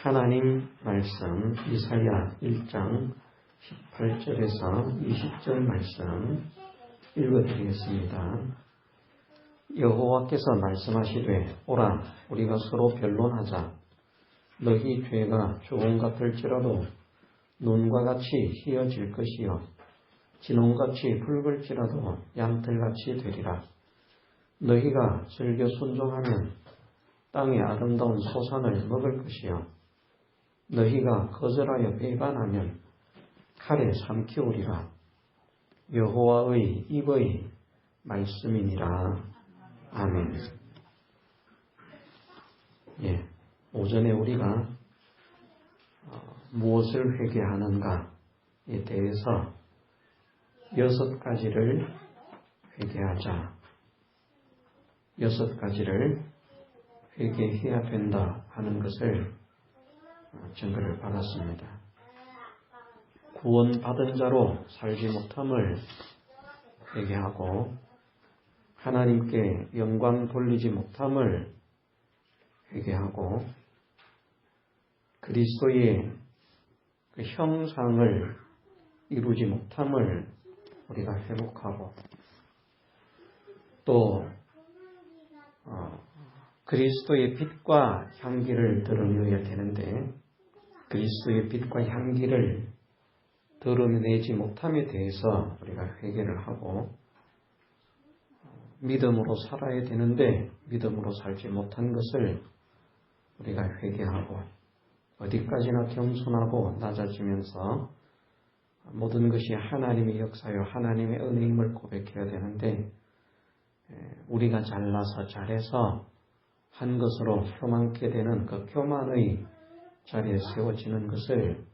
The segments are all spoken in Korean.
하나님 말씀 이사야 1장 18절에서 20절 말씀 읽어드리겠습니다. 여호와께서 말씀하시되 오라 우리가 서로 변론하자. 너희 죄가 조금 같을지라도 눈과 같이 희어질 것이요 진홍같이 붉을지라도 양털같이 되리라. 너희가 즐겨 순종하면 땅의 아름다운 소산을 먹을 것이요 너희가 거절하여 배반하면 칼에 삼키우리라. 여호와의 입의 말씀이니라. 아멘. 오전에 우리가 무엇을 회개하는가에 대해서 6가지를 회개하자. 6가지를 회개해야 된다 하는 것을 증거를 받았습니다. 구원받은 자로 살지 못함을 회개하고 하나님께 영광 돌리지 못함을 회개하고 그리스도의 그 형상을 이루지 못함을 우리가 회복하고 또 그리스도의 빛과 향기를 드러내야 되는데 그리스도의 빛과 향기를 드러내지 못함에 대해서 우리가 회개를 하고 믿음으로 살아야 되는데 믿음으로 살지 못한 것을 우리가 회개하고 어디까지나 겸손하고 낮아지면서 모든 것이 하나님의 역사요 하나님의 은혜임을 고백해야 되는데 우리가 잘나서 잘해서 한 것으로 교만케 되는 그 교만의 자리에 세워지는 것을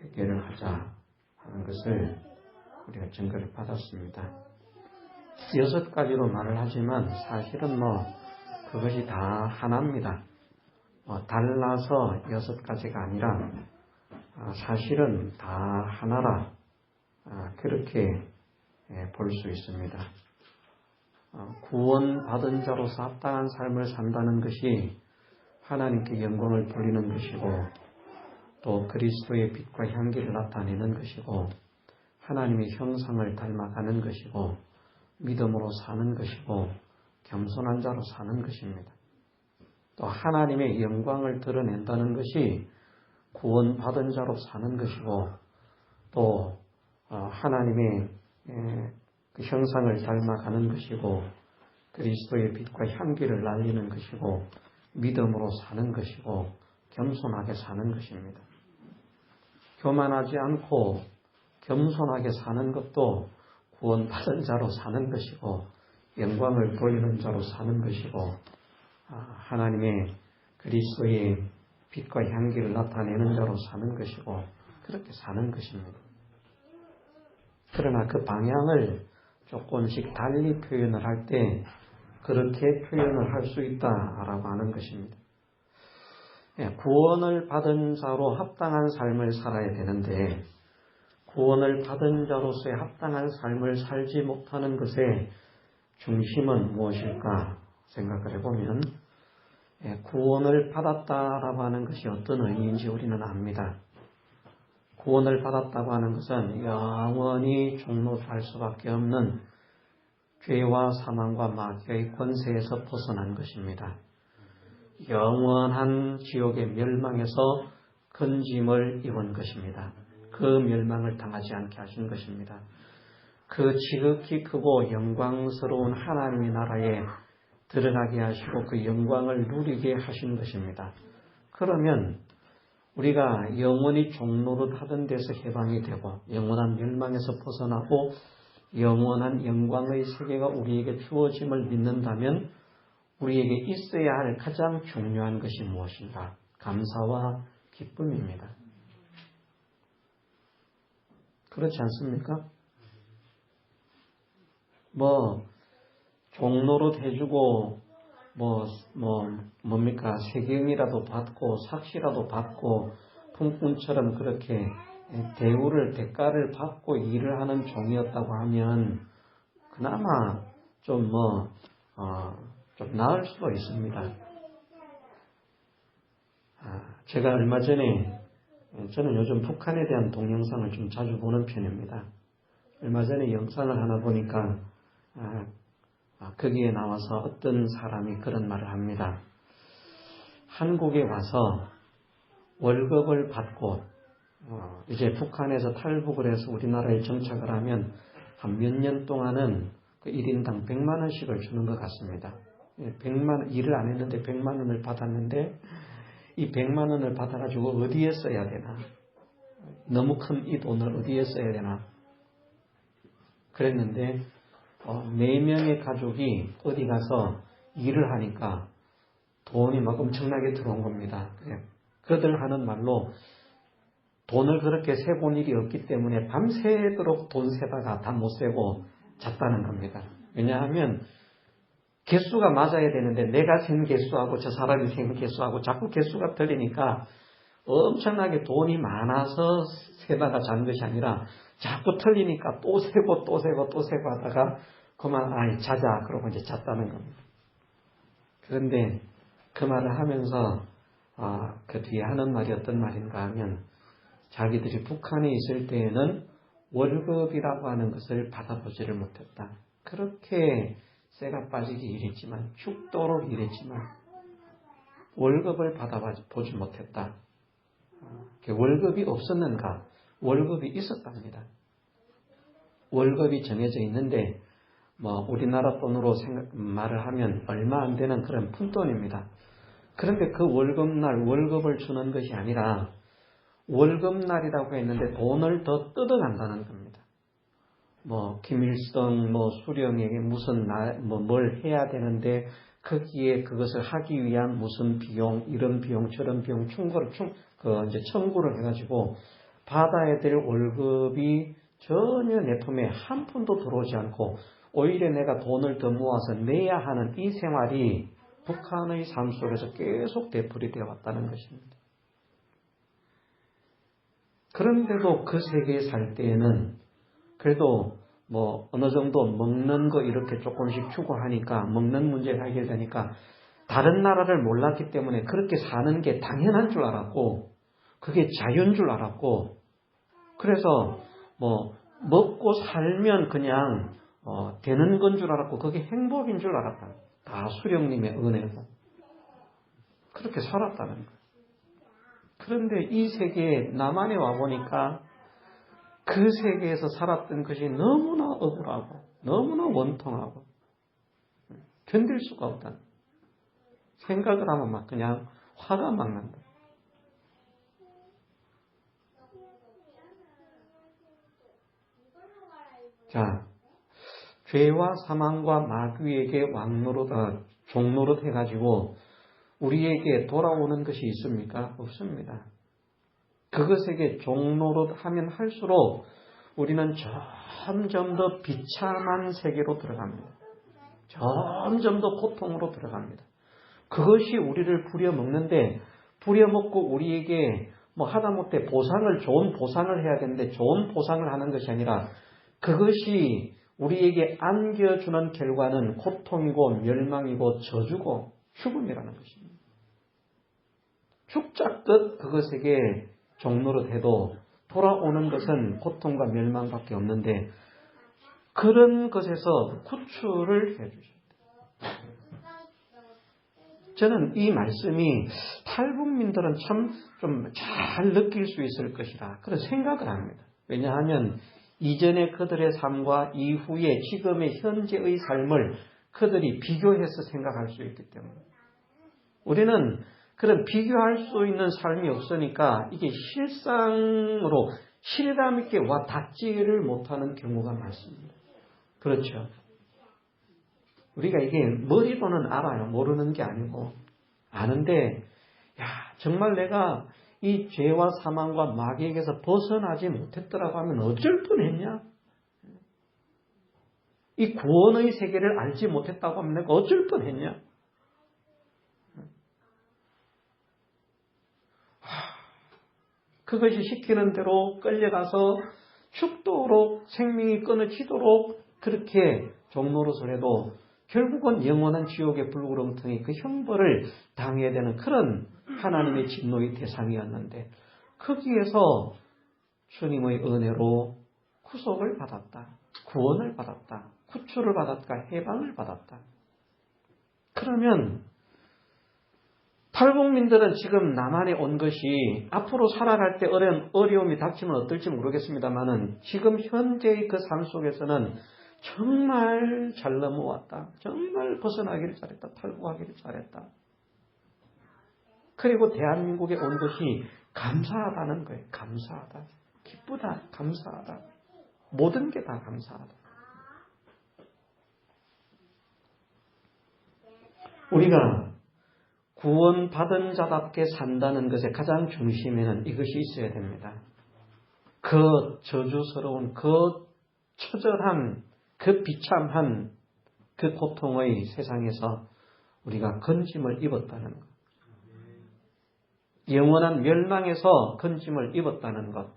회개를 하자 하는 것을 우리가 증거를 받았습니다. 6가지로 말을 하지만 사실은 그것이 다 하나입니다. 달라서 6가지가 아니라 사실은 다 하나라 그렇게 볼 수 있습니다. 구원받은 자로서 합당한 삶을 산다는 것이 하나님께 영광을 돌리는 것이고 또 그리스도의 빛과 향기를 나타내는 것이고 하나님의 형상을 닮아가는 것이고 믿음으로 사는 것이고 겸손한 자로 사는 것입니다. 또 하나님의 영광을 드러낸다는 것이 구원받은 자로 사는 것이고 또 하나님의 그 형상을 닮아가는 것이고 그리스도의 빛과 향기를 날리는 것이고 믿음으로 사는 것이고 겸손하게 사는 것입니다. 교만하지 않고 겸손하게 사는 것도 구원받은 자로 사는 것이고 영광을 돌리는 자로 사는 것이고 하나님의 그리스도의 빛과 향기를 나타내는 자로 사는 것이고 그렇게 사는 것입니다. 그러나 그 방향을 조금씩 달리 표현을 할 때 그렇게 표현을 할 수 있다라고 하는 것입니다. 구원을 받은 자로 합당한 삶을 살아야 되는데 구원을 받은 자로서의 합당한 삶을 살지 못하는 것의 중심은 무엇일까 생각을 해보면 구원을 받았다라고 하는 것이 어떤 의미인지 우리는 압니다. 구원을 받았다고 하는 것은 영원히 종노할 수밖에 없는 죄와 사망과 마귀의 권세에서 벗어난 것입니다. 영원한 지옥의 멸망에서 건짐을 입은 것입니다. 그 멸망을 당하지 않게 하신 것입니다. 그 지극히 크고 영광스러운 하나님의 나라에 들어가게 하시고 그 영광을 누리게 하신 것입니다. 그러면 우리가 영원히 종노릇 하던 데서 해방이 되고 영원한 멸망에서 벗어나고 영원한 영광의 세계가 우리에게 주어짐을 믿는다면 우리에게 있어야 할 가장 중요한 것이 무엇인가? 감사와 기쁨입니다. 그렇지 않습니까? 종노릇 해주고 뭡니까? 세경이라도 받고 삭시라도 받고 품꾼처럼 그렇게 대가를 받고 일을 하는 종이었다고 하면 그나마 좀 나을 수도 있습니다. 제가 얼마 전에, 저는 요즘 북한에 대한 동영상을 좀 자주 보는 편입니다. 얼마 전에 영상을 하나 보니까 거기에 나와서 어떤 사람이 그런 말을 합니다. 한국에 와서 월급을 받고 이제 북한에서 탈북을 해서 우리나라에 정착을 하면 한 몇 년 동안은 그 1인당 100만 원씩을 주는 것 같습니다. 100만, 일을 안 했는데 100만 원을 받았는데 이 100만 원을 받아가지고 어디에 써야 되나? 너무 큰 이 돈을 어디에 써야 되나? 그랬는데 4명의 가족이 어디 가서 일을 하니까 돈이 막 엄청나게 들어온 겁니다. 그들 하는 말로 돈을 그렇게 세본 일이 없기 때문에 밤새도록 돈 세다가 다 못 세고 잤다는 겁니다. 왜냐하면 개수가 맞아야 되는데 내가 센 개수하고 저 사람이 센 개수하고 자꾸 개수가 틀리니까 엄청나게 돈이 많아서 세다가 잔 것이 아니라 자꾸 틀리니까 또 세고 또 세고 또 세고 하다가 그만 자자 그러고 이제 잤다는 겁니다. 그런데 그 말을 하면서 그 뒤에 하는 말이 어떤 말인가 하면 자기들이 북한에 있을 때에는 월급이라고 하는 것을 받아보지를 못했다. 그렇게 쇠가 빠지게 일했지만 죽도록 일했지만 월급을 받아보지 못했다. 월급이 없었는가? 월급이 있었답니다. 월급이 정해져 있는데 우리나라 돈으로 말을 하면 얼마 안 되는 그런 푼돈입니다. 그런데 그 월급날 월급을 주는 것이 아니라 월급날이라고 했는데 돈을 더 뜯어간다는 겁니다. 김일성, 수령에게 무슨 뭘 해야 되는데 거기에 그것을 하기 위한 무슨 비용, 이런 비용, 저런 비용 청구를 해가지고 받아야 될 월급이 전혀 내 품에 한 푼도 들어오지 않고 오히려 내가 돈을 더 모아서 내야 하는 이 생활이 북한의 삶 속에서 계속 되풀이되어 왔다는 것입니다. 그런데도 그 세계에 살 때에는 그래도 어느 정도 먹는 거 이렇게 조금씩 추구하니까 먹는 문제가 해결되니까 다른 나라를 몰랐기 때문에 그렇게 사는 게 당연한 줄 알았고 그게 자유인 줄 알았고 그래서 먹고 살면 그냥 되는 건 줄 알았고 그게 행복인 줄 알았다. 다 수령님의 은혜고 그렇게 살았다는 거예요. 그런데 이 세계에 남한에 와보니까 그 세계에서 살았던 것이 너무나 억울하고 너무나 원통하고 견딜 수가 없다. 생각을 하면 막 그냥 화가 막 난다. 자, 죄와 사망과 마귀에게 종노릇 해가지고 우리에게 돌아오는 것이 있습니까? 없습니다. 그것에게 종노릇하면 할수록 우리는 점점 더 비참한 세계로 들어갑니다. 점점 더 고통으로 들어갑니다. 그것이 우리를 부려먹는데 부려먹고 우리에게 하다못해 좋은 보상을 해야 되는데 좋은 보상을 하는 것이 아니라 그것이 우리에게 안겨주는 결과는 고통이고 멸망이고 저주고 죽음이라는 것입니다. 죽자끝 그것에게 종노릇해도 돌아오는 것은 고통과 멸망밖에 없는데 그런 것에서 구출을 해주셨다. 저는 이 말씀이 탈북민들은 참 좀 잘 느낄 수 있을 것이라 그런 생각을 합니다. 왜냐하면 이전의 그들의 삶과 이후의 지금의 현재의 삶을 그들이 비교해서 생각할 수 있기 때문에 우리는 그런 비교할 수 있는 삶이 없으니까 이게 실상으로 실감 있게 와 닿지를 못하는 경우가 많습니다. 그렇죠. 우리가 이게 머리로는 알아요. 모르는 게 아니고 아는데 정말 내가 이 죄와 사망과 마귀에게서 벗어나지 못했더라고 하면 어쩔 뻔했냐? 이 구원의 세계를 알지 못했다고 하면 내가 어쩔 뻔했냐? 그것이 시키는 대로 끌려가서 죽도록 생명이 끊어지도록 그렇게 종노릇을 해도 결국은 영원한 지옥의 불구렁텅이 그 형벌을 당해야 되는 그런 하나님의 진노의 대상이었는데 거기에서 주님의 은혜로 구속을 받았다. 구원을 받았다. 구출을 받았다. 해방을 받았다. 그러면 탈북민들은 지금 남한에 온 것이 앞으로 살아갈 때 어려움이 닥치면 어떨지 모르겠습니다만은 지금 현재의 그 삶 속에서는 정말 잘 넘어왔다. 정말 벗어나기를 잘했다. 탈북하기를 잘했다. 그리고 대한민국에 온 것이 감사하다는 거예요. 감사하다. 기쁘다. 감사하다. 모든 게 다 감사하다. 우리가 구원받은 자답게 산다는 것의 가장 중심에는 이것이 있어야 됩니다. 그 저주스러운, 그 처절한, 그 비참한 그 고통의 세상에서 우리가 건짐을 입었다는 것. 영원한 멸망에서 건짐을 입었다는 것.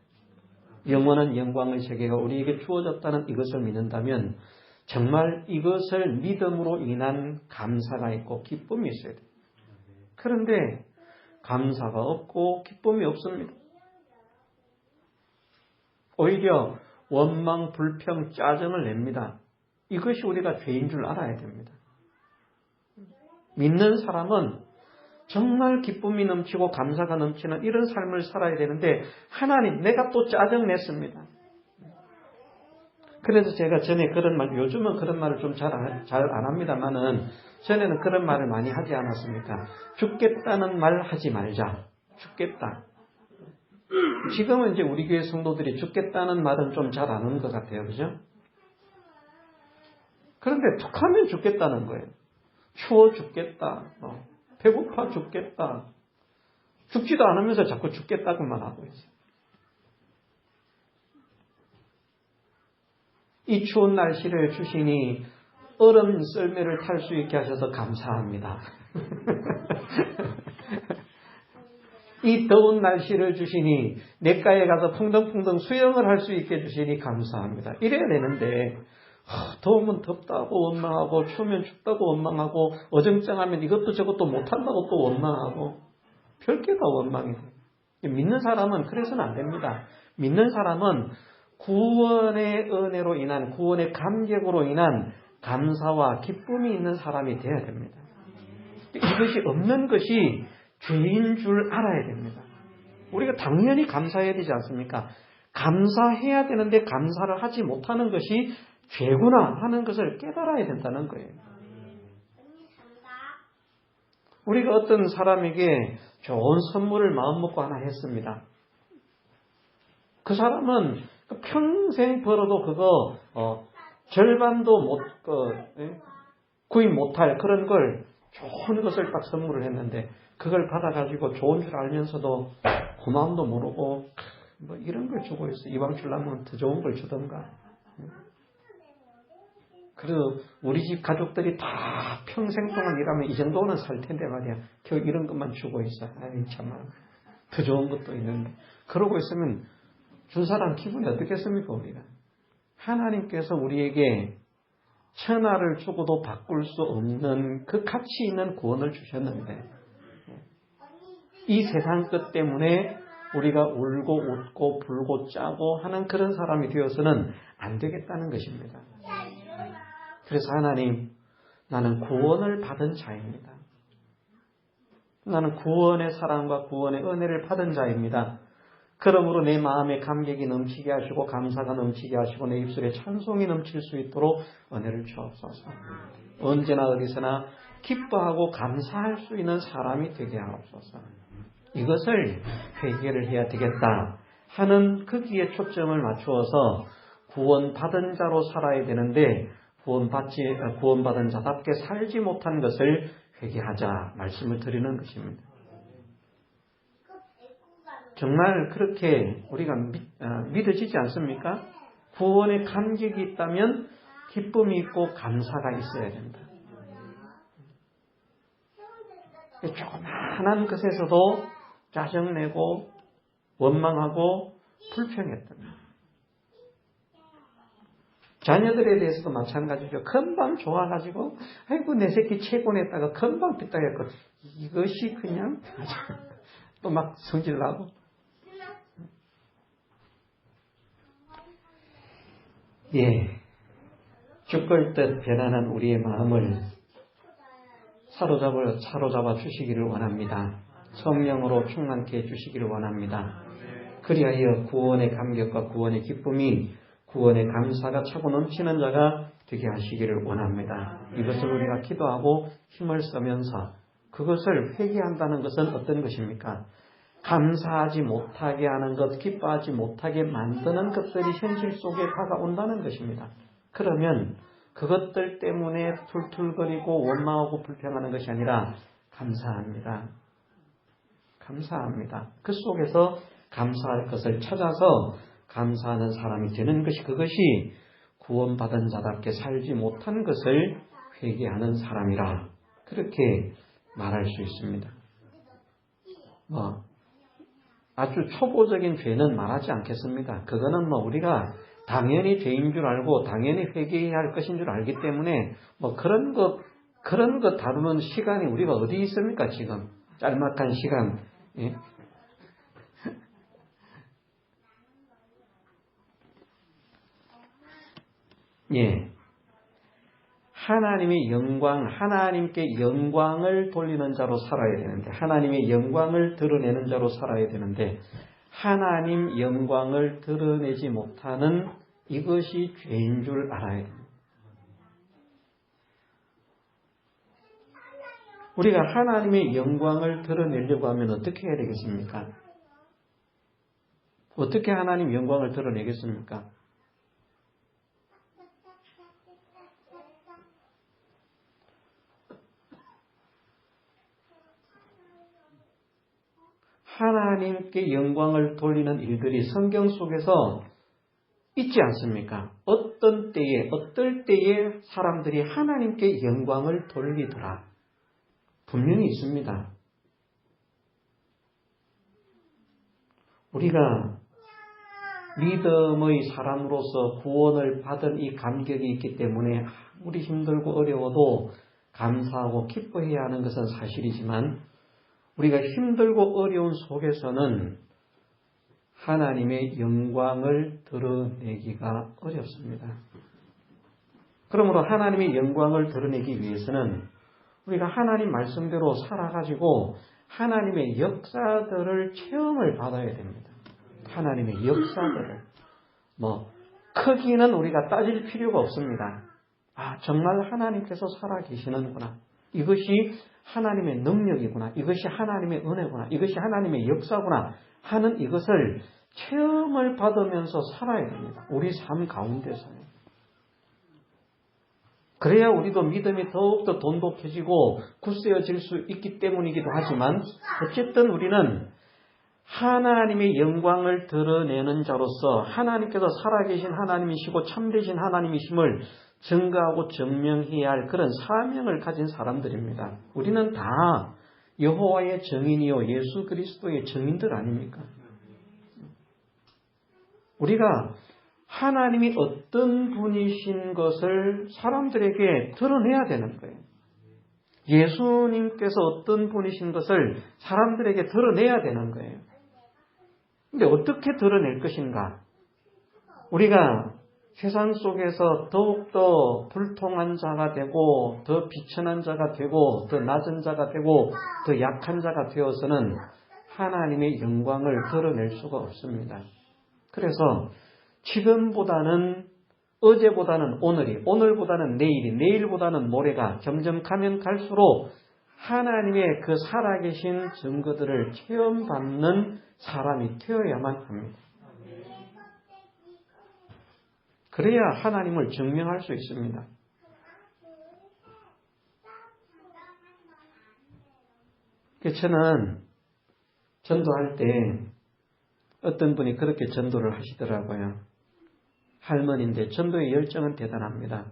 영원한 영광의 세계가 우리에게 주어졌다는 이것을 믿는다면 정말 이것을 믿음으로 인한 감사가 있고 기쁨이 있어야 돼요. 그런데 감사가 없고 기쁨이 없습니다. 오히려 원망, 불평, 짜증을 냅니다. 이것이 우리가 죄인 줄 알아야 됩니다. 믿는 사람은 정말 기쁨이 넘치고 감사가 넘치는 이런 삶을 살아야 되는데 하나님, 내가 또 짜증냈습니다. 그래서 제가 전에 그런 말, 요즘은 그런 말을 좀 잘 안 합니다만은 전에는 그런 말을 많이 하지 않았습니까? 죽겠다는 말 하지 말자. 죽겠다. 지금은 이제 우리 교회 성도들이 죽겠다는 말은 좀 잘 안 하는 것 같아요. 그죠? 그런데 툭 하면 죽겠다는 거예요. 추워 죽겠다. 배고파 죽겠다. 죽지도 않으면서 자꾸 죽겠다고만 하고 있어요. 이 추운 날씨를 주시니 얼음 썰매를 탈 수 있게 하셔서 감사합니다. 이 더운 날씨를 주시니 냇가에 가서 풍덩풍덩 수영을 할 수 있게 해주시니 감사합니다. 이래야 되는데 더우면 덥다고 원망하고 추우면 춥다고 원망하고 어정쩡하면 이것도 저것도 못한다고 또 원망하고 별게 다 원망이 돼요. 믿는 사람은 그래서는 안 됩니다. 믿는 사람은 구원의 은혜로 인한, 구원의 감격으로 인한 감사와 기쁨이 있는 사람이 되어야 됩니다. 이것이 없는 것이 죄인 줄 알아야 됩니다. 우리가 당연히 감사해야 되지 않습니까? 감사해야 되는데 감사를 하지 못하는 것이 죄구나 하는 것을 깨달아야 된다는 거예요. 우리가 어떤 사람에게 좋은 선물을 마음먹고 하나 했습니다. 그 사람은 평생 벌어도 그거 절반도 구입 못할 그런 걸 좋은 것을 딱 선물을 했는데 그걸 받아가지고 좋은 줄 알면서도 고마움도 모르고 뭐 이런 걸 주고 있어. 이왕 주려면 더 좋은 걸 주던가. 그래도 우리 집 가족들이 다 평생 동안 일하면 이 정도는 살 텐데 말이야. 겨우 이런 것만 주고 있어. 아이 참아. 더 좋은 것도 있는데. 그러고 있으면 준 사람 기분이 어떻겠습니까 우리가. 하나님께서 우리에게 천하를 주고도 바꿀 수 없는 그 가치 있는 구원을 주셨는데 이 세상 것 때문에 우리가 울고 웃고 불고 짜고 하는 그런 사람이 되어서는 안 되겠다는 것입니다. 그래서 하나님, 나는 구원을 받은 자입니다. 나는 구원의 사랑과 구원의 은혜를 받은 자입니다. 그러므로 내 마음에 감격이 넘치게 하시고 감사가 넘치게 하시고 내 입술에 찬송이 넘칠 수 있도록 은혜를 주옵소서. 언제나 어디서나 기뻐하고 감사할 수 있는 사람이 되게 하옵소서. 이것을 회개를 해야 되겠다 하는 거기에 초점을 맞추어서 구원받은 자로 살아야 되는데 구원받은 자답게 살지 못한 것을 회개하자 말씀을 드리는 것입니다. 정말 그렇게 우리가 믿어지지 않습니까? 구원의 감격이 있다면 기쁨이 있고 감사가 있어야 된다. 조그마한 것에서도 짜증내고 원망하고 불평했답니다. 자녀들에 대해서도 마찬가지죠. 금방 좋아가지고 아이고 내 새끼 최고냈다가 금방 삐딱했고 이것이 그냥 또 막 성질나고. 예, 죽을 듯 변하는 우리의 마음을 사로잡아 주시기를 원합니다. 성령으로 충만케 해주시기를 원합니다. 그리하여 구원의 감격과 구원의 기쁨이, 구원의 감사가 차고 넘치는 자가 되게 하시기를 원합니다. 이것을 우리가 기도하고 힘을 쓰면서 그것을 회개한다는 것은 어떤 것입니까? 감사하지 못하게 하는 것, 기뻐하지 못하게 만드는 것들이 현실 속에 다가온다는 것입니다. 그러면 그것들 때문에 툴툴거리고 원망하고 불평하는 것이 아니라 감사합니다. 감사합니다. 그 속에서 감사할 것을 찾아서 감사하는 사람이 되는 것이, 그것이 구원받은 자답게 살지 못한 것을 회개하는 사람이라, 그렇게 말할 수 있습니다. 아주 초보적인 죄는 말하지 않겠습니다. 그거는 우리가 당연히 죄인 줄 알고 당연히 회개해야 할 것인 줄 알기 때문에 그런 것 다루는 시간이 우리가 어디 있습니까? 지금 짤막한 시간. 예? 예. 하나님의 영광, 하나님께 영광을 돌리는 자로 살아야 되는데, 하나님의 영광을 드러내는 자로 살아야 되는데, 하나님 영광을 드러내지 못하는 이것이 죄인 줄 알아야 됩니다. 우리가 하나님의 영광을 드러내려고 하면 어떻게 해야 되겠습니까? 어떻게 하나님 영광을 드러내겠습니까? 하나님께 영광을 돌리는 일들이 성경 속에서 있지 않습니까? 어떤 때에, 어떨 때에 사람들이 하나님께 영광을 돌리더라. 분명히 있습니다. 우리가 믿음의 사람으로서 구원을 받은 이 감격이 있기 때문에 아무리 힘들고 어려워도 감사하고 기뻐해야 하는 것은 사실이지만, 우리가 힘들고 어려운 속에서는 하나님의 영광을 드러내기가 어렵습니다. 그러므로 하나님의 영광을 드러내기 위해서는 우리가 하나님 말씀대로 살아가지고 하나님의 역사들을 체험을 받아야 됩니다. 하나님의 역사들을. 크기는 우리가 따질 필요가 없습니다. 정말 하나님께서 살아계시는구나. 이것이 하나님의 능력이구나. 이것이 하나님의 은혜구나. 이것이 하나님의 역사구나 하는 이것을 체험을 받으면서 살아야 됩니다. 우리 삶 가운데서요. 그래야 우리도 믿음이 더욱더 돈독해지고 굳세어질 수 있기 때문이기도 하지만, 어쨌든 우리는 하나님의 영광을 드러내는 자로서 하나님께서 살아계신 하나님이시고 참되신 하나님이심을 증거하고 증명해야 할 그런 사명을 가진 사람들입니다. 우리는 다 여호와의 증인이요 예수 그리스도의 증인들 아닙니까? 우리가 하나님이 어떤 분이신 것을 사람들에게 드러내야 되는 거예요. 예수님께서 어떤 분이신 것을 사람들에게 드러내야 되는 거예요. 근데 어떻게 드러낼 것인가? 우리가 세상 속에서 더욱더 불통한 자가 되고, 더 비천한 자가 되고, 더 낮은 자가 되고, 더 약한 자가 되어서는 하나님의 영광을 드러낼 수가 없습니다. 그래서 지금보다는, 어제보다는 오늘이, 오늘보다는 내일이, 내일보다는 모레가 점점 가면 갈수록 하나님의 그 살아계신 증거들을 체험받는 사람이 되어야만 합니다. 그래야 하나님을 증명할 수 있습니다. 저는 전도할 때 어떤 분이 그렇게 전도를 하시더라고요. 할머니인데 전도의 열정은 대단합니다.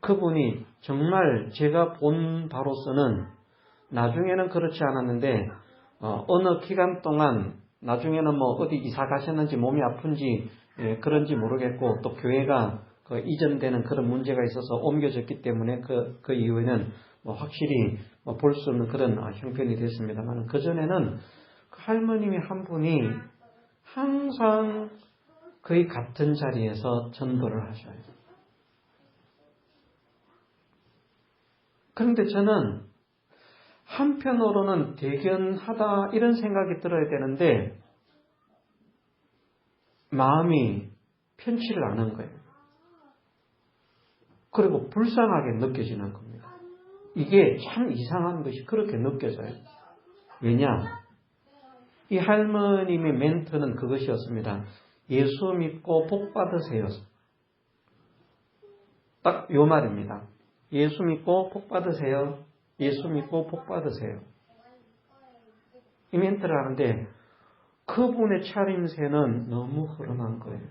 그분이 정말 제가 본 바로서는, 나중에는 그렇지 않았는데 어느 기간 동안, 나중에는 어디 이사 가셨는지 몸이 아픈지 그런지 모르겠고, 또 교회가 이전되는 그런 문제가 있어서 옮겨졌기 때문에 그 이후에는 확실히 볼 수 없는 그런 형편이 됐습니다만, 그전에는 그 할머님이 한 분이 항상 거의 같은 자리에서 전도를 하셔요. 그런데 저는 한편으로는 대견하다 이런 생각이 들어야 되는데 마음이 편치를 않은 거예요. 그리고 불쌍하게 느껴지는 겁니다. 이게 참 이상한 것이 그렇게 느껴져요. 왜냐? 이 할머님의 멘트는 그것이었습니다. 예수 믿고 복 받으세요. 딱 요 말입니다. 예수 믿고 복 받으세요. 예수 믿고 복 받으세요. 이 멘트를 하는데 그분의 차림새는 너무 흐름한 거예요.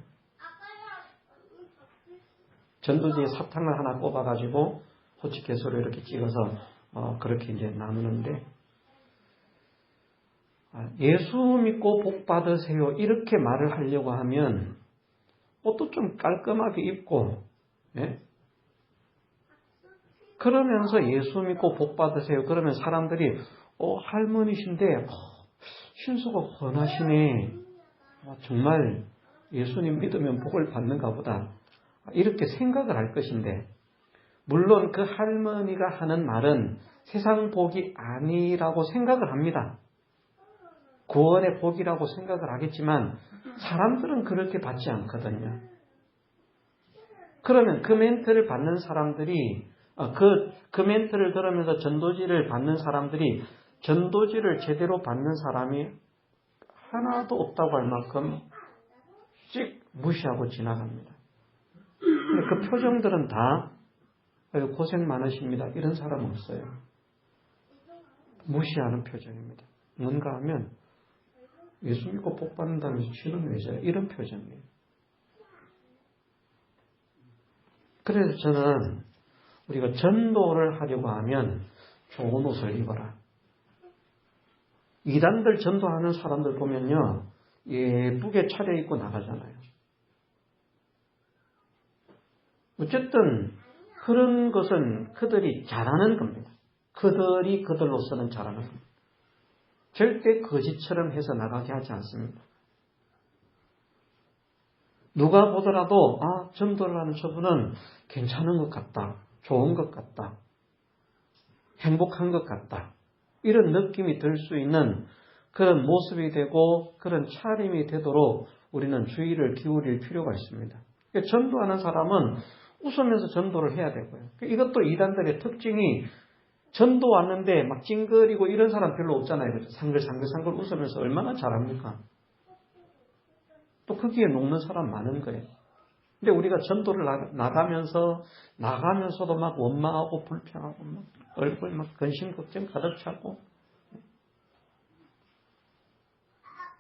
전도지에 사탕을 하나 뽑아가지고 호치케수로 이렇게 찍어서 그렇게 이제 나누는데 예수 믿고 복 받으세요 이렇게 말을 하려고 하면 옷도 좀 깔끔하게 입고 예? 그러면서 예수 믿고 복 받으세요 그러면 사람들이 할머니신데 신수가 훤하시네 정말 예수님 믿으면 복을 받는가 보다 이렇게 생각을 할 것인데 물론 그 할머니가 하는 말은 세상 복이 아니라고 생각을 합니다. 구원의 복이라고 생각을 하겠지만 사람들은 그렇게 받지 않거든요. 그러면 그 멘트를 받는 사람들이 그 멘트를 들으면서 전도지를 받는 사람들이 전도지를 제대로 받는 사람이 하나도 없다고 할 만큼 찍 무시하고 지나갑니다. 그 표정들은 다 고생 많으십니다. 이런 사람 없어요. 무시하는 표정입니다. 뭔가 하면 예수 믿고 복 받는다면서 지는 왜 저래? 이런 표정이에요. 그래서 저는 우리가 전도를 하려고 하면 좋은 옷을 입어라. 이단들 전도하는 사람들 보면요. 예쁘게 차려입고 나가잖아요. 어쨌든 그런 것은 그들이 잘하는 겁니다. 그들이 그들로서는 잘하는 겁니다. 절대 거짓처럼 해서 나가게 하지 않습니다. 누가 보더라도 전도를 하는 저분은 괜찮은 것 같다. 좋은 것 같다. 행복한 것 같다. 이런 느낌이 들 수 있는 그런 모습이 되고 그런 차림이 되도록 우리는 주의를 기울일 필요가 있습니다. 전도하는 사람은 웃으면서 전도를 해야 되고요. 이것도 이단들의 특징이 전도 왔는데 막 찡그리고 이런 사람 별로 없잖아요. 그렇죠? 상글상글 웃으면서 얼마나 잘합니까? 또 거기에 녹는 사람 많은 거예요. 근데 우리가 전도를 나가면서도 막 원망하고 불평하고 막 얼굴 막 근심 걱정 가득 차고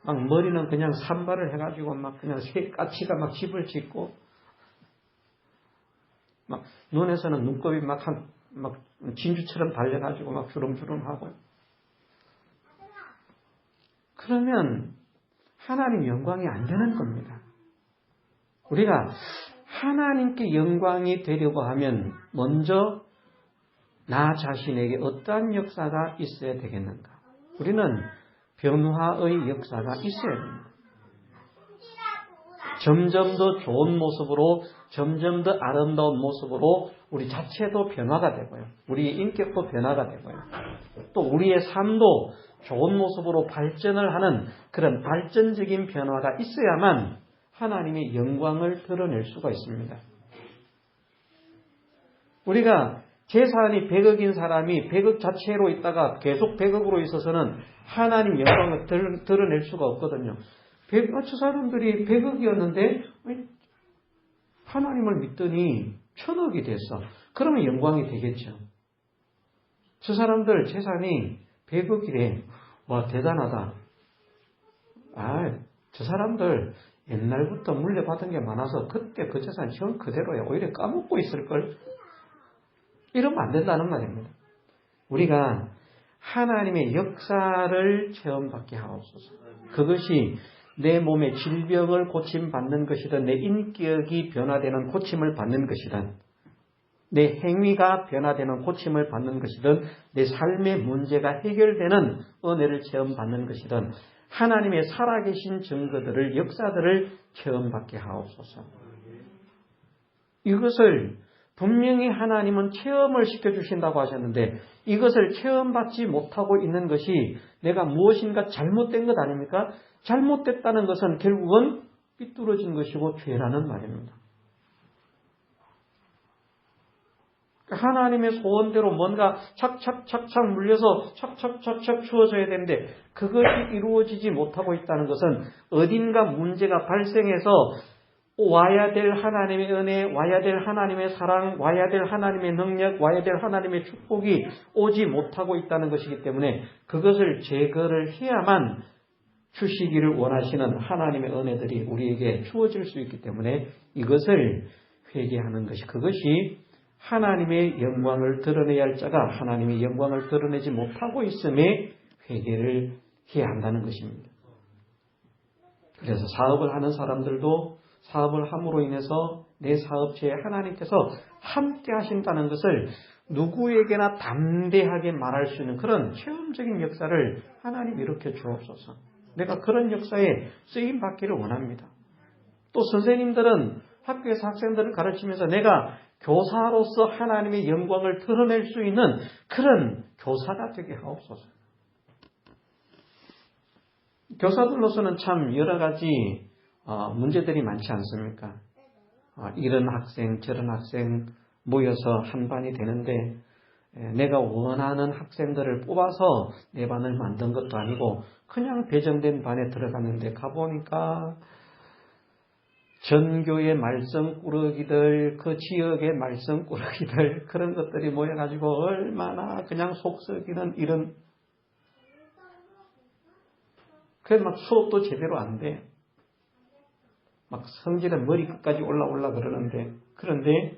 막 머리는 그냥 산발을 해가지고 막 그냥 새까치가 막 집을 짓고 막 눈에서는 눈곱이 막 진주처럼 달려가지고 막 주름주름하고 그러면 하나님 영광이 안 되는 겁니다. 우리가 하나님께 영광이 되려고 하면 먼저 나 자신에게 어떠한 역사가 있어야 되겠는가? 우리는 변화의 역사가 있어야 됩니다. 점점 더 좋은 모습으로 점점 더 아름다운 모습으로 우리 자체도 변화가 되고요. 우리의 인격도 변화가 되고요. 또 우리의 삶도 좋은 모습으로 발전을 하는 그런 발전적인 변화가 있어야만 하나님의 영광을 드러낼 수가 있습니다. 우리가 재산이 100억인 사람이 100억 자체로 있다가 계속 100억으로 있어서는 하나님 영광을 드러낼 수가 없거든요. 저 사람들이 100억이었는데 하나님을 믿더니 1000억이 됐어. 그러면 영광이 되겠죠. 저 사람들 재산이 100억이래. 와 대단하다. 저 사람들 옛날부터 물려받은 게 많아서 그때 그 재산 형 그대로야. 오히려 까먹고 있을걸. 이러면 안 된다는 말입니다. 우리가 하나님의 역사를 체험받게 하옵소서. 그것이 내 몸의 질병을 고침받는 것이든 내 인격이 변화되는 고침을 받는 것이든 내 행위가 변화되는 고침을 받는 것이든 내 삶의 문제가 해결되는 은혜를 체험받는 것이든 하나님의 살아계신 증거들을 역사들을 체험받게 하옵소서. 이것을 분명히 하나님은 체험을 시켜주신다고 하셨는데 이것을 체험받지 못하고 있는 것이 내가 무엇인가 잘못된 것 아닙니까? 잘못됐다는 것은 결국은 삐뚤어진 것이고 죄라는 말입니다. 하나님의 소원대로 뭔가 착착착착 물려서 착착착착 주어져야 되는데 그것이 이루어지지 못하고 있다는 것은 어딘가 문제가 발생해서 와야 될 하나님의 은혜, 와야 될 하나님의 사랑, 와야 될 하나님의 능력, 와야 될 하나님의 축복이 오지 못하고 있다는 것이기 때문에 그것을 제거를 해야만 주시기를 원하시는 하나님의 은혜들이 우리에게 주어질 수 있기 때문에 이것을 회개하는 것이 그것이 하나님의 영광을 드러내야 할 자가 하나님의 영광을 드러내지 못하고 있음에 회개를 해야 한다는 것입니다. 그래서 사업을 하는 사람들도 사업을 함으로 인해서 내 사업체에 하나님께서 함께 하신다는 것을 누구에게나 담대하게 말할 수 있는 그런 체험적인 역사를 하나님 일으켜 주옵소서. 내가 그런 역사에 쓰임 받기를 원합니다. 또 선생님들은 학교에서 학생들을 가르치면서 내가 교사로서 하나님의 영광을 드러낼 수 있는 그런 교사가 되게 하옵소서. 교사들로서는 참 여러 가지 문제들이 많지 않습니까? 이런 학생 저런 학생 모여서 한 반이 되는데 내가 원하는 학생들을 뽑아서 내 반을 만든 것도 아니고 그냥 배정된 반에 들어갔는데 가보니까 전교의 말썽꾸러기들, 그 지역의 말썽꾸러기들 그런 것들이 모여가지고 얼마나 그냥 속썩이는 이런 그래서 막 수업도 제대로 안 돼. 막 성질은 머리 끝까지 올라 그러는데 그런데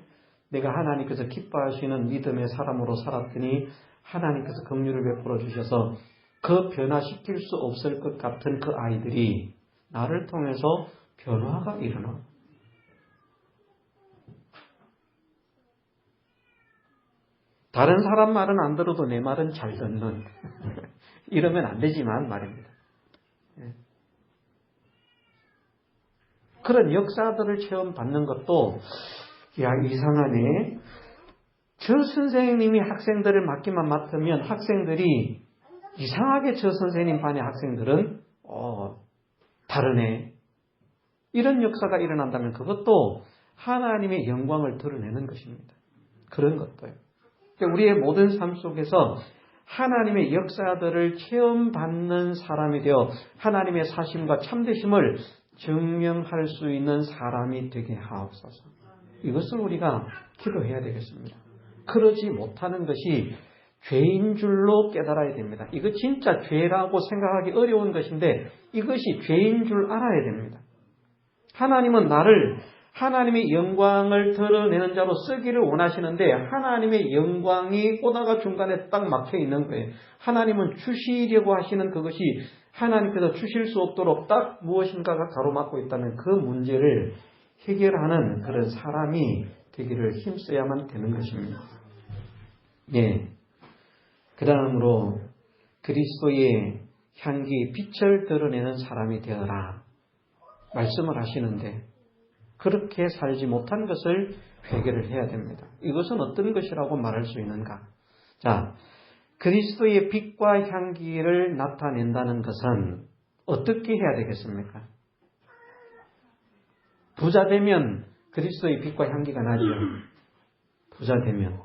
내가 하나님께서 기뻐하시는 믿음의 사람으로 살았더니 하나님께서 긍휼을 베풀어 주셔서 그 변화시킬 수 없을 것 같은 그 아이들이 나를 통해서 변화가 일어나. 다른 사람 말은 안 들어도 내 말은 잘 듣는 이러면 안 되지만 말입니다. 그런 역사들을 체험받는 것도 야 이상하네. 저 선생님이 학생들을 맡기만 맡으면 학생들이 이상하게 저 선생님 반의 학생들은 다르네. 이런 역사가 일어난다면 그것도 하나님의 영광을 드러내는 것입니다. 그런 것도요. 우리의 모든 삶 속에서 하나님의 역사들을 체험받는 사람이 되어 하나님의 사심과 참되심을 증명할 수 있는 사람이 되게 하옵소서. 이것을 우리가 기도해야 되겠습니다. 그러지 못하는 것이 죄인 줄로 깨달아야 됩니다. 이거 진짜 죄라고 생각하기 어려운 것인데 이것이 죄인 줄 알아야 됩니다. 하나님은 나를 하나님의 영광을 드러내는 자로 쓰기를 원하시는데 하나님의 영광이 오다가 중간에 딱 막혀 있는 거예요. 하나님은 주시려고 하시는 그것이 하나님께서 주실 수 없도록 딱 무엇인가가 가로막고 있다는 그 문제를 해결하는 그런 사람이 되기를 힘써야만 되는 것입니다. 예. 그 다음으로 그리스도의 향기, 빛을 드러내는 사람이 되어라 말씀을 하시는데 그렇게 살지 못한 것을 회개를 해야 됩니다. 이것은 어떤 것이라고 말할 수 있는가? 자, 그리스도의 빛과 향기를 나타낸다는 것은 어떻게 해야 되겠습니까? 부자 되면 그리스도의 빛과 향기가 나죠. 부자 되면.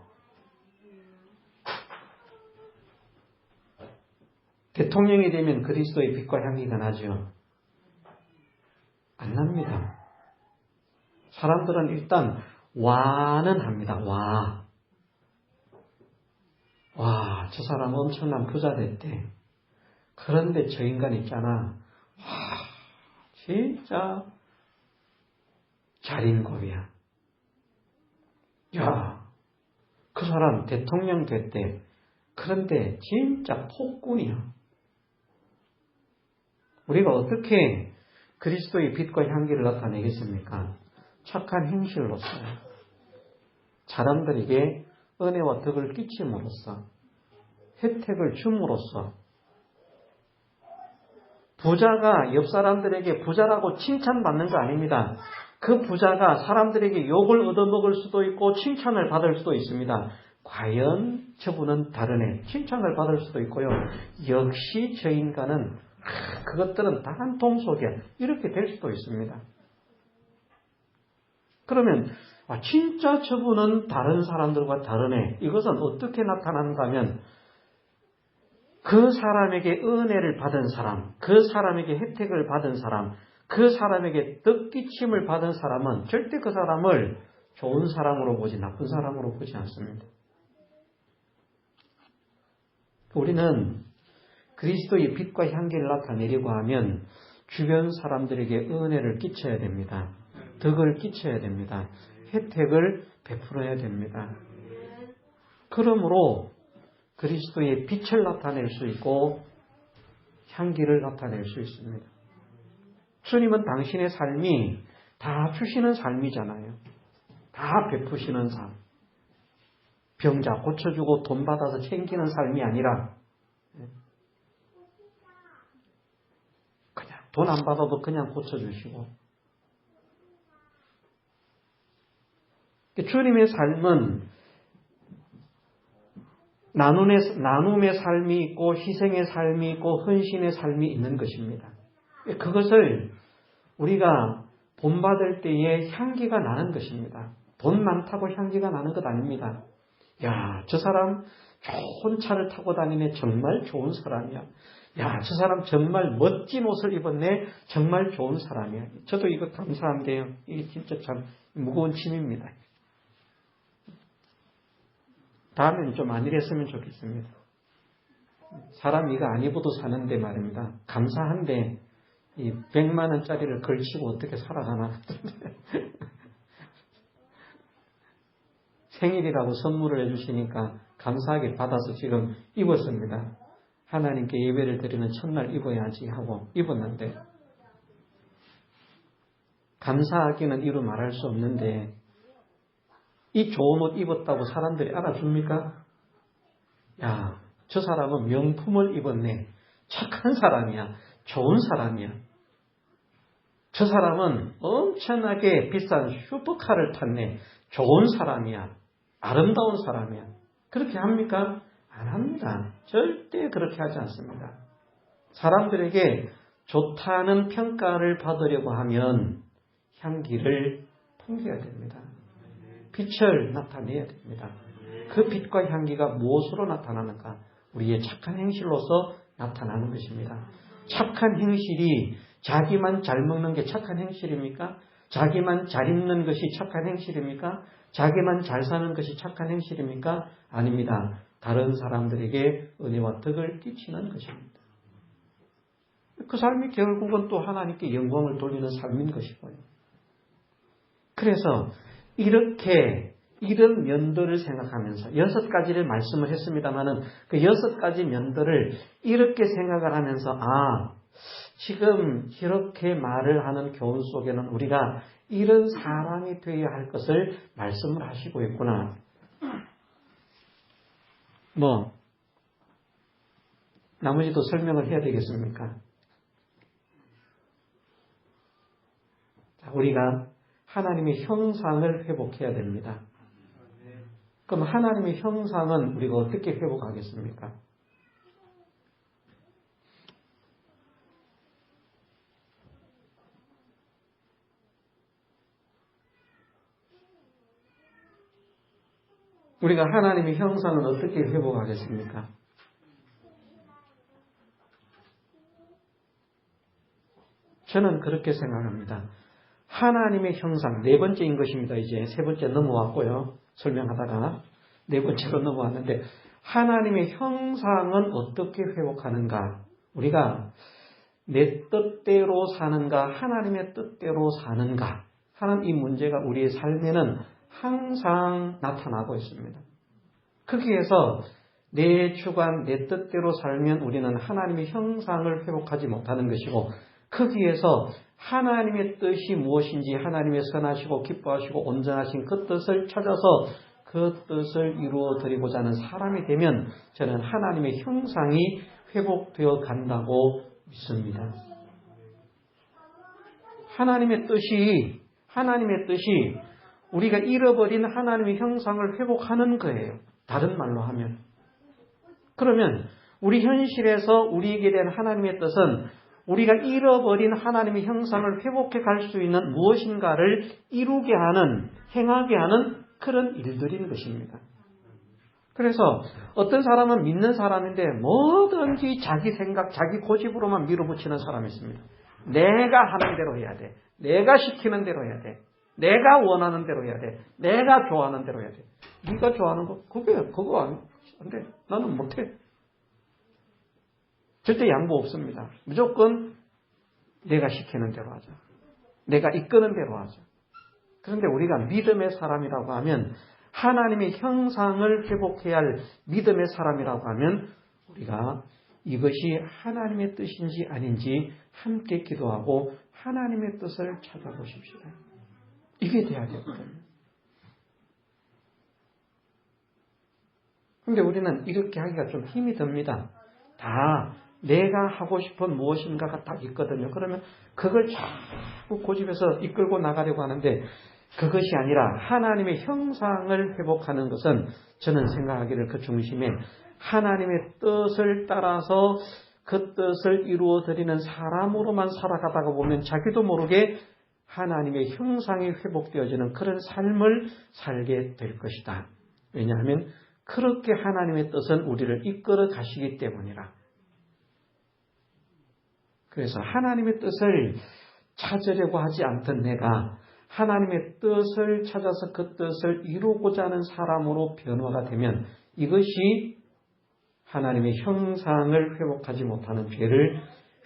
대통령이 되면 그리스도의 빛과 향기가 나죠. 안 납니다. 사람들은 일단 와는 합니다. 와, 저 사람 엄청난 부자 됐대. 그런데 저 인간 있잖아. 진짜 자린고비야. 야, 그 사람 대통령 됐대. 그런데 진짜 폭군이야. 우리가 어떻게 그리스도의 빛과 향기를 나타내겠습니까? 착한 행실로서요. 사람들에게 은혜와 덕을 끼침으로써 혜택을 줌으로써 부자가 옆 사람들에게 부자라고 칭찬받는 거 아닙니다. 그 부자가 사람들에게 욕을 얻어먹을 수도 있고 칭찬을 받을 수도 있습니다. 과연 저분은 다르네. 칭찬을 받을 수도 있고요. 역시 저 인간은 그것들은 다 한 통 속에 이렇게 될 수도 있습니다. 그러면 진짜 저분은 다른 사람들과 다르네. 이것은 어떻게 나타나는가 하면 그 사람에게 은혜를 받은 사람, 그 사람에게 혜택을 받은 사람, 그 사람에게 뜻기침을 받은 사람은 절대 그 사람을 좋은 사람으로 보지 나쁜 사람으로 보지 않습니다. 우리는 그리스도의 빛과 향기를 나타내려고 하면 주변 사람들에게 은혜를 끼쳐야 됩니다. 덕을 끼쳐야 됩니다. 혜택을 베풀어야 됩니다. 그러므로 그리스도의 빛을 나타낼 수 있고 향기를 나타낼 수 있습니다. 주님은 당신의 삶이 다 주시는 삶이잖아요. 다 베푸시는 삶. 병자 고쳐주고 돈 받아서 챙기는 삶이 아니라 그냥 돈 안 받아도 그냥 고쳐주시고 주님의 삶은 나눔의 삶이 있고 희생의 삶이 있고 헌신의 삶이 있는 것입니다. 그것을 우리가 본받을 때에 향기가 나는 것입니다. 돈 많다고 향기가 나는 것 아닙니다. 야, 저 사람 좋은 차를 타고 다니네. 정말 좋은 사람이야. 야, 저 사람 정말 멋진 옷을 입었네. 정말 좋은 사람이야. 저도 이거 감사한데요. 이게 진짜 참 무거운 짐입니다. 다음엔 좀 안 이랬으면 좋겠습니다. 사람 이거 안 입어도 사는데 말입니다. 감사한데 이 100만 원짜리를 걸치고 어떻게 살아가나. 생일이라고 선물을 해주시니까 감사하게 받아서 지금 입었습니다. 하나님께 예배를 드리는 첫날 입어야지 하고 입었는데 감사하기는 이루 말할 수 없는데 이 좋은 옷 입었다고 사람들이 알아줍니까? 야, 저 사람은 명품을 입었네. 착한 사람이야. 좋은 사람이야. 저 사람은 엄청나게 비싼 슈퍼카를 탔네. 좋은 사람이야. 아름다운 사람이야. 그렇게 합니까? 안 합니다. 절대 그렇게 하지 않습니다. 사람들에게 좋다는 평가를 받으려고 하면 향기를 풍겨야 됩니다. 빛을 나타내야 됩니다. 그 빛과 향기가 무엇으로 나타나는가? 우리의 착한 행실로서 나타나는 것입니다. 착한 행실이 자기만 잘 먹는 게 착한 행실입니까? 자기만 잘 입는 것이 착한 행실입니까? 자기만 잘 사는 것이 착한 행실입니까? 아닙니다. 다른 사람들에게 은혜와 덕을 끼치는 것입니다. 그 삶이 결국은 또 하나님께 영광을 돌리는 삶인 것이고요. 그래서 이런 면들을 생각하면서 6가지를 말씀을 했습니다마는 그 6가지 면들을 이렇게 생각을 하면서 지금 이렇게 말을 하는 교훈 속에는 우리가 이런 사람이 되어야 할 것을 말씀을 하시고 있구나. 나머지도 설명을 해야 되겠습니까? 우리가 하나님의 형상을 회복해야 됩니다. 그럼 하나님의 형상은 우리가 어떻게 회복하겠습니까? 우리가 하나님의 형상은 어떻게 회복하겠습니까? 저는 그렇게 생각합니다. 하나님의 형상, 4번째인 것입니다. 이제 3번째 넘어왔고요. 설명하다가 4번째로 넘어왔는데 하나님의 형상은 어떻게 회복하는가? 우리가 내 뜻대로 사는가? 하나님의 뜻대로 사는가? 하는 이 문제가 우리의 삶에는 항상 나타나고 있습니다. 거기에서 내 주관, 내 뜻대로 살면 우리는 하나님의 형상을 회복하지 못하는 것이고 거기에서 하나님의 뜻이 무엇인지 하나님의 선하시고 기뻐하시고 온전하신 그 뜻을 찾아서 그 뜻을 이루어 드리고자 하는 사람이 되면 저는 하나님의 형상이 회복되어 간다고 믿습니다. 하나님의 뜻이 우리가 잃어버린 하나님의 형상을 회복하는 거예요. 다른 말로 하면. 그러면 우리 현실에서 우리에게 대한 하나님의 뜻은 우리가 잃어버린 하나님의 형상을 회복해 갈 수 있는 무엇인가를 이루게 하는, 행하게 하는 그런 일들인 것입니다. 그래서 어떤 사람은 믿는 사람인데 뭐든지 자기 생각, 자기 고집으로만 밀어붙이는 사람이 있습니다. 내가 하는 대로 해야 돼. 내가 시키는 대로 해야 돼. 내가 원하는 대로 해야 돼. 내가 좋아하는 대로 해야 돼. 네가 좋아하는 거, 그거 안 돼. 나는 못해. 절대 양보 없습니다. 무조건 내가 시키는 대로 하자. 내가 이끄는 대로 하자. 그런데 우리가 믿음의 사람이라고 하면, 하나님의 형상을 회복해야 할 믿음의 사람이라고 하면 우리가 이것이 하나님의 뜻인지 아닌지 함께 기도하고 하나님의 뜻을 찾아보십시다. 이게 돼야 되거든요. 그런데 우리는 이렇게 하기가 좀 힘이 듭니다. 다 내가 하고 싶은 무엇인가가 딱 있거든요. 그러면 그걸 자꾸 고집해서 이끌고 나가려고 하는데, 그것이 아니라 하나님의 형상을 회복하는 것은 저는 생각하기를 그 중심에 하나님의 뜻을 따라서 그 뜻을 이루어 드리는 사람으로만 살아가다가 보면 자기도 모르게 하나님의 형상이 회복되어지는 그런 삶을 살게 될 것이다. 왜냐하면 그렇게 하나님의 뜻은 우리를 이끌어 가시기 때문이라. 그래서 하나님의 뜻을 찾으려고 하지 않던 내가 하나님의 뜻을 찾아서 그 뜻을 이루고자 하는 사람으로 변화가 되면 이것이 하나님의 형상을 회복하지 못하는 죄를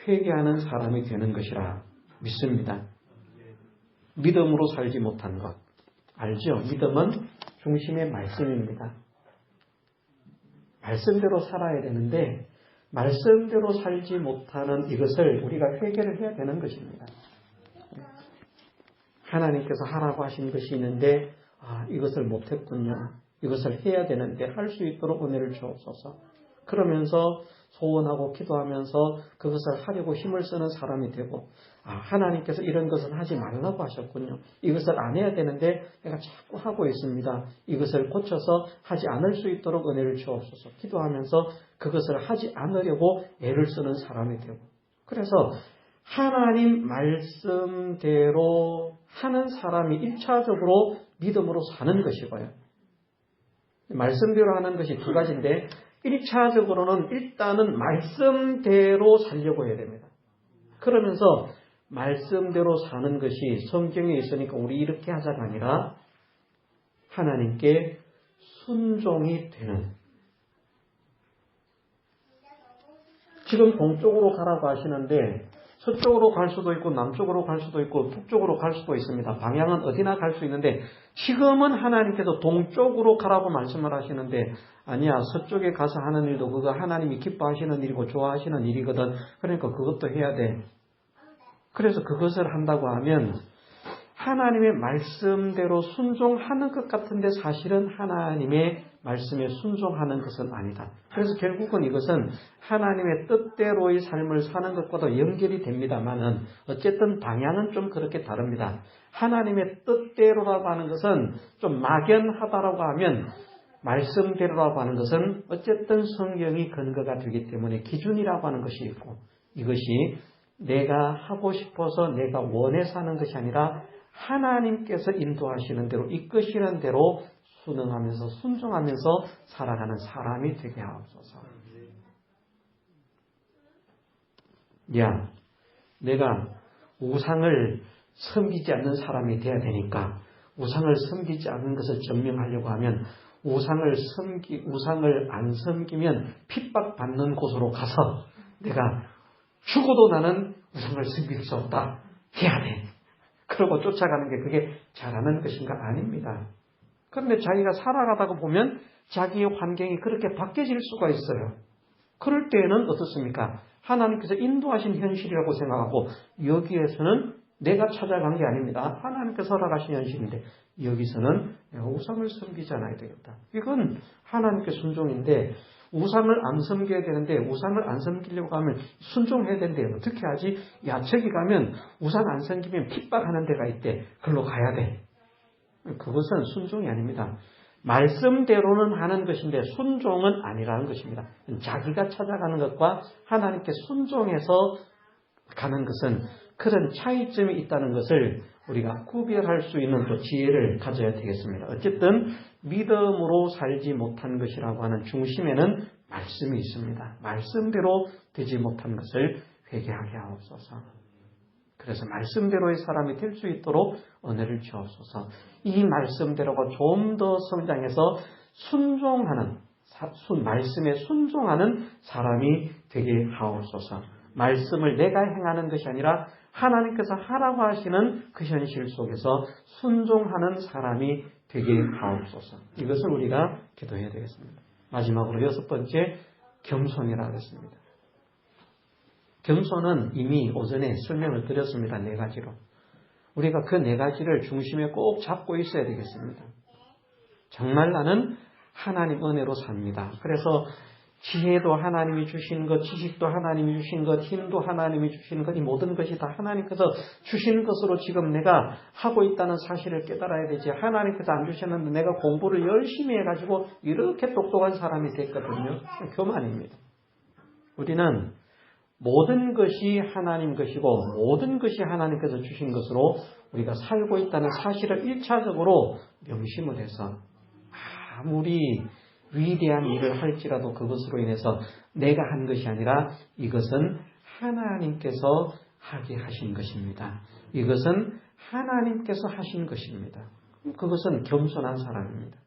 회개하는 사람이 되는 것이라 믿습니다. 믿음으로 살지 못한 것 알죠? 믿음은 중심의 말씀입니다. 말씀대로 살아야 되는데 말씀대로 살지 못하는 이것을 우리가 회개를 해야 되는 것입니다. 하나님께서 하라고 하신 것이 있는데 이것을 못했군요. 이것을 해야 되는데 할 수 있도록 은혜를 주옵소서. 그러면서 소원하고 기도하면서 그것을 하려고 힘을 쓰는 사람이 되고 하나님께서 이런 것은 하지 말라고 하셨군요. 이것을 안 해야 되는데 내가 자꾸 하고 있습니다. 이것을 고쳐서 하지 않을 수 있도록 은혜를 주옵소서. 기도하면서 그것을 하지 않으려고 애를 쓰는 사람이 되고, 그래서 하나님 말씀대로 하는 사람이 1차적으로 믿음으로 사는 것이고요. 말씀대로 하는 것이 두 가지인데 1차적으로는 일단은 말씀대로 살려고 해야 됩니다. 그러면서 말씀대로 사는 것이 성경에 있으니까 우리 이렇게 하자가 아니라 하나님께 순종이 되는, 지금 동쪽으로 가라고 하시는데 서쪽으로 갈 수도 있고 남쪽으로 갈 수도 있고 북쪽으로 갈 수도 있습니다. 방향은 어디나 갈 수 있는데 지금은 하나님께서 동쪽으로 가라고 말씀을 하시는데 아니야, 서쪽에 가서 하는 일도 그거 하나님이 기뻐하시는 일이고 좋아하시는 일이거든. 그러니까 그것도 해야 돼. 그래서 그것을 한다고 하면 하나님의 말씀대로 순종하는 것 같은데 사실은 하나님의 말씀에 순종하는 것은 아니다. 그래서 결국은 이것은 하나님의 뜻대로의 삶을 사는 것과도 연결이 됩니다만은 어쨌든 방향은 좀 그렇게 다릅니다. 하나님의 뜻대로라고 하는 것은 좀 막연하다라고 하면 말씀대로라고 하는 것은 어쨌든 성경이 근거가 되기 때문에 기준이라고 하는 것이 있고, 이것이 내가 하고 싶어서 내가 원해서 하는 것이 아니라 하나님께서 인도하시는 대로 이끄시는 대로 순응하면서 순종하면서 살아가는 사람이 되게 하옵소서. 내가 우상을 섬기지 않는 사람이 되어야 되니까 우상을 섬기지 않는 것을 증명하려고 하면 우상을 안 섬기면 핍박받는 곳으로 가서 내가 죽어도 나는 우상을 섬길 수 없다. 해야 돼. 그러고 쫓아가는 게 그게 잘하는 것인가? 아닙니다. 그런데 자기가 살아가다가 보면 자기의 환경이 그렇게 바뀌어질 수가 있어요. 그럴 때에는 어떻습니까? 하나님께서 인도하신 현실이라고 생각하고 여기에서는 내가 찾아간 게 아닙니다. 하나님께서 허락하신 현실인데 여기서는 내가 우상을 섬기지 않아야 되겠다. 이건 하나님께 순종인데 우상을 안 섬겨야 되는데 우상을 안 섬기려고 하면 순종해야 되는데 어떻게 하지? 야, 저기 가면 우상 안 섬기면 핍박하는 데가 있대. 그걸로 가야 돼. 그것은 순종이 아닙니다. 말씀대로는 하는 것인데 순종은 아니라는 것입니다. 자기가 찾아가는 것과 하나님께 순종해서 가는 것은 그런 차이점이 있다는 것을 우리가 구별할 수 있는 또 지혜를 가져야 되겠습니다. 어쨌든 믿음으로 살지 못한 것이라고 하는 중심에는 말씀이 있습니다. 말씀대로 되지 못한 것을 회개하게 하옵소서. 그래서 말씀대로의 사람이 될 수 있도록 은혜를 주옵소서. 이 말씀대로가 좀 더 성장해서 순종하는, 말씀에 순종하는 사람이 되게 하옵소서. 말씀을 내가 행하는 것이 아니라 하나님께서 하라고 하시는 그 현실 속에서 순종하는 사람이 되게 하옵소서. 이것을 우리가 기도해야 되겠습니다. 마지막으로 6번째, 겸손이라고 했습니다. 겸손은 이미 오전에 설명을 드렸습니다. 4가지로. 우리가 그 4가지를 중심에 꼭 잡고 있어야 되겠습니다. 정말 나는 하나님 은혜로 삽니다. 그래서 지혜도 하나님이 주신 것, 지식도 하나님이 주신 것, 힘도 하나님이 주신 것, 이 모든 것이 다 하나님께서 주신 것으로 지금 내가 하고 있다는 사실을 깨달아야 되지. 하나님께서 안 주셨는데 내가 공부를 열심히 해가지고 이렇게 똑똑한 사람이 됐거든요. 교만입니다. 우리는 모든 것이 하나님 것이고 모든 것이 하나님께서 주신 것으로 우리가 살고 있다는 사실을 1차적으로 명심을 해서 아무리 위대한 일을 할지라도 그것으로 인해서 내가 한 것이 아니라 이것은 하나님께서 하게 하신 것입니다. 이것은 하나님께서 하신 것입니다. 그것은 겸손한 사람입니다.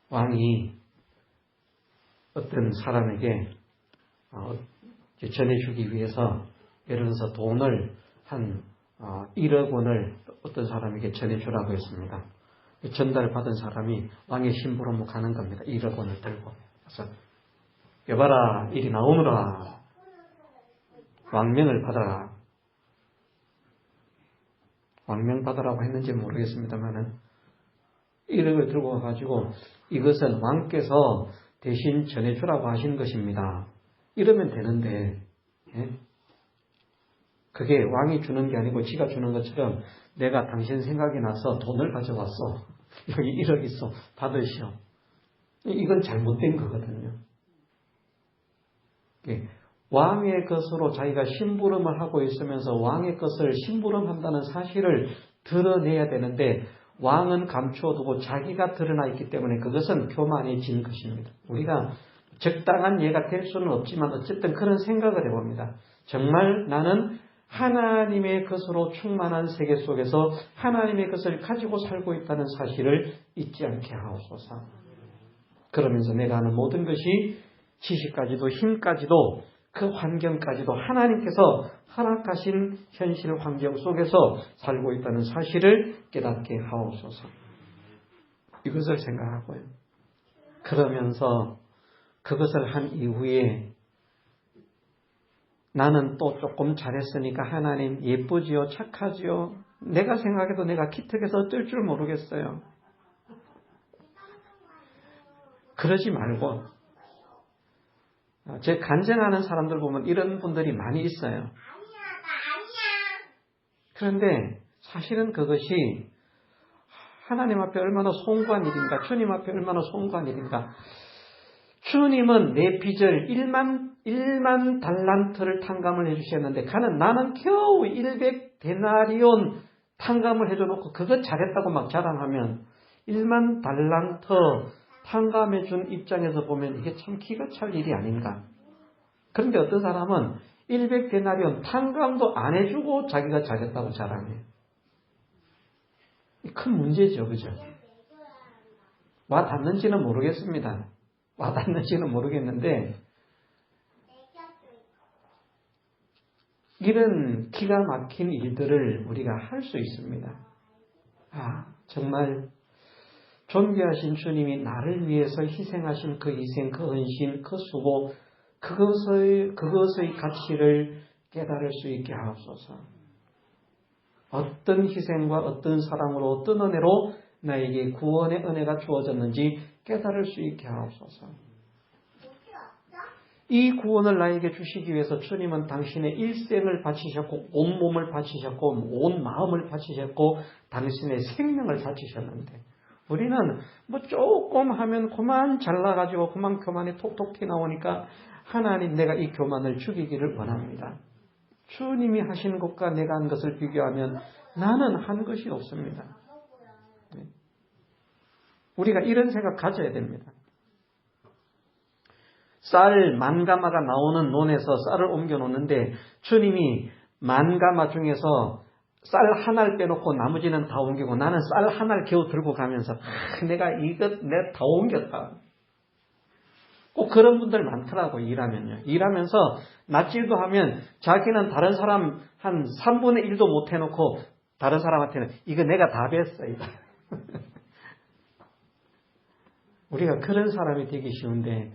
왕이 어떤 사람에게 전해주기 위해서 예를 들어서 돈을 한 1억 원을 어떤 사람에게 전해주라고 했습니다. 전달받은 사람이 왕의 심부름을 가는 겁니다. 1억 원을 들고. 그래서 여봐라, 이리 나오너라. 왕명을 받아라. 왕명 받으라고 했는지 모르겠습니다만은 1억을 들고 와가지고 이것은 왕께서 대신 전해주라고 하신 것입니다. 이러면 되는데 그게 왕이 주는 게 아니고 지가 주는 것처럼 내가 당신 생각이 나서 돈을 가져왔어. 여기 1억 있어. 받으시오. 이건 잘못된 거거든요. 왕의 것으로 자기가 심부름을 하고 있으면서 왕의 것을 심부름한다는 사실을 드러내야 되는데 왕은 감추어두고 자기가 드러나 있기 때문에 그것은 교만해진 것입니다. 우리가 적당한 예가 될 수는 없지만 어쨌든 그런 생각을 해봅니다. 정말 나는 하나님의 것으로 충만한 세계 속에서 하나님의 것을 가지고 살고 있다는 사실을 잊지 않게 하옵소서. 그러면서 내가 하는 모든 것이 지식까지도 힘까지도 그 환경까지도 하나님께서 허락하신 현실 환경 속에서 살고 있다는 사실을 깨닫게 하옵소서. 이것을 생각하고요. 그러면서 그것을 한 이후에 나는 또 조금 잘했으니까 하나님 예쁘지요? 착하지요? 내가 생각해도 내가 기특해서 어쩔 줄 모르겠어요. 그러지 말고 제 간증하는 사람들 보면 이런 분들이 많이 있어요. 그런데 사실은 그것이 하나님 앞에 얼마나 송구한 일인가, 주님 앞에 얼마나 송구한 일인가. 주님은 내 빚을 1만 달란트를 탕감을 해주셨는데 나는 겨우 100데나리온 탕감을 해줘놓고 그것 잘했다고 막 자랑하면 1만 달란트 탕감해준 입장에서 보면 이게 참 기가 찰 일이 아닌가. 그런데 어떤 사람은 100데나리온 탕감도 안 해주고 자기가 잘했다고 자랑해요. 큰 문제죠. 그죠? 와 닿는지는 모르겠습니다. 와 닿는지는 모르겠는데 이런 기가 막힌 일들을 우리가 할 수 있습니다. 정말 존귀하신 주님이 나를 위해서 희생하신 그 희생, 그 헌신, 그 수고, 그것의 가치를 깨달을 수 있게 하옵소서. 어떤 희생과 어떤 사랑으로 어떤 은혜로 나에게 구원의 은혜가 주어졌는지 깨달을 수 있게 하옵소서. 이 구원을 나에게 주시기 위해서 주님은 당신의 일생을 바치셨고 온 몸을 바치셨고 온 마음을 바치셨고 당신의 생명을 바치셨는데 우리는 뭐 조금 하면 그만 잘나가지고 그만 교만이 톡톡 튀나오니까 하나님 내가 이 교만을 죽이기를 원합니다. 주님이 하신 것과 내가 한 것을 비교하면 나는 한 것이 없습니다. 우리가 이런 생각 가져야 됩니다. 쌀 만가마가 나오는 논에서 쌀을 옮겨 놓는데 주님이 만가마 중에서 쌀 하나를 빼놓고 나머지는 다 옮기고 나는 쌀 하나를 겨우 들고 가면서 내가 이것 내가 다 옮겼다. 꼭 그런 분들 많더라고. 일하면서 낯질도 하면 자기는 다른 사람 한 3분의 1도 못 해놓고 다른 사람한테는 이거 내가 다 뺐어. 이거. 우리가 그런 사람이 되기 쉬운데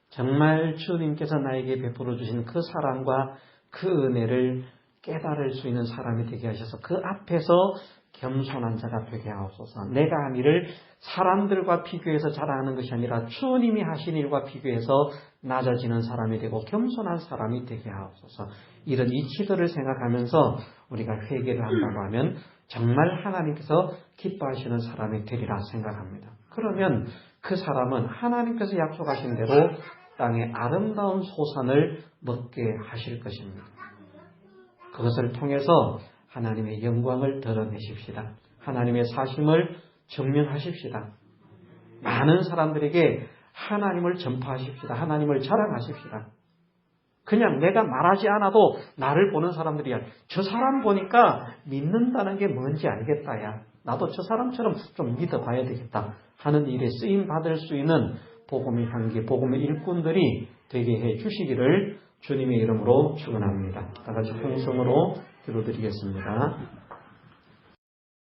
정말 주님께서 나에게 베풀어 주신 그 사랑과 그 은혜를 깨달을 수 있는 사람이 되게 하셔서 그 앞에서 겸손한 자가 되게 하옵소서. 내가 한 일을 사람들과 비교해서 자랑하는 것이 아니라 주님이 하신 일과 비교해서 낮아지는 사람이 되고 겸손한 사람이 되게 하옵소서. 이런 이치들을 생각하면서 우리가 회개를 한다고 하면 정말 하나님께서 기뻐하시는 사람이 되리라 생각합니다. 그러면 그 사람은 하나님께서 약속하신 대로 땅의 아름다운 소산을 먹게 하실 것입니다. 그것을 통해서 하나님의 영광을 드러내십시다. 하나님의 사심을 증명하십시다. 많은 사람들에게 하나님을 전파하십시다. 하나님을 자랑하십시다. 그냥 내가 말하지 않아도 나를 보는 사람들이 저 사람 보니까 믿는다는 게 뭔지 알겠다. 야, 나도 저 사람처럼 좀 믿어봐야 되겠다 하는 일에 쓰임받을 수 있는 복음의 향기, 복음의 일꾼들이 되게 해 주시기를 주님의 이름으로 축원합니다. 다 같이 통성으로 기도드리겠습니다.